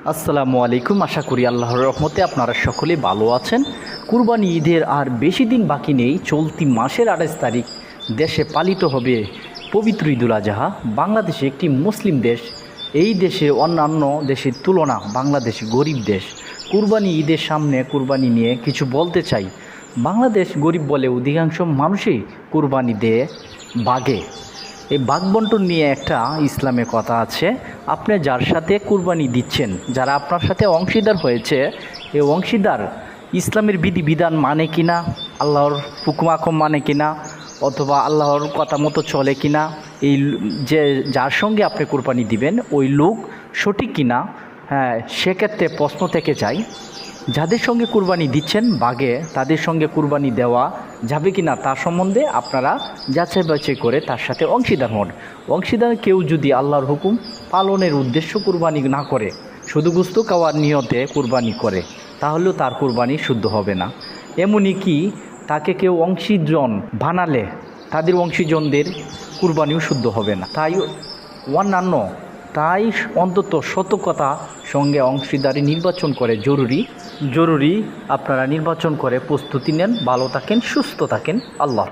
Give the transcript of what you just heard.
আসসালামু আলাইকুম। আশা করি আল্লাহর রহমতে আপনারা সকলে ভালো আছেন। কুরবানি ঈদের আর বেশি দিন বাকি নেই। চলতি মাসের 28 তারিখ দেশে পালিত হবে পবিত্র ঈদুল আজহা। বাংলাদেশে একটি মুসলিম দেশ। এই দেশে অন্যান্য দেশের তুলনা বাংলাদেশ গরিব দেশ। কুরবানি ঈদের সামনে কুরবানি নিয়ে কিছু বলতে চাই। বাংলাদেশ গরিব বলে অধিকাংশ মানুষই কুরবানি দেয় বাগে। এই বাঘ বন্টন নিয়ে একটা ইসলামে কথা আছে। আপনি যার সাথে কুরবানি দিচ্ছেন, যারা আপনার সাথে অংশীদার হয়েছে, এই অংশীদার ইসলামের বিধিবিধান মানে কিনা, আল্লাহর হুকুমাকম মানে কিনা, অথবা আল্লাহর কথা মতো চলে কিনা, এই যে যার সঙ্গে আপনি কুরবানি দিবেন ওই লোক সঠিক কিনা, হ্যাঁ সেক্ষেত্রে প্রশ্ন থেকে যায়। যাদের সঙ্গে কুরবানি দিচ্ছেন বাগে, তাদের সঙ্গে কুরবানি দেওয়া যাবে কি না তার সম্বন্ধে আপনারা যাচাই বাছাই করে তার সাথে অংশীদার হন। অংশীদার কেউ যদি আল্লাহর হুকুম পালনের উদ্দেশ্য কুরবানি না করে, শুধু গোশত খাওয়ার নিয়তে কুরবানি করে, তাহলেও তার কুরবানি শুদ্ধ হবে না। এমনই কি তাকে কেউ অংশীজন বানালে তাদের অংশীজনদের কুরবানিও শুদ্ধ হবে না। তাই অন্তত সতর্কতা সঙ্গে অংশীদারি নির্বাচন করে জরুরি। আপনারা নির্বাচন করে প্রস্তুতি নেন। ভালো থাকেন, সুস্থ থাকেন। আল্লাহ।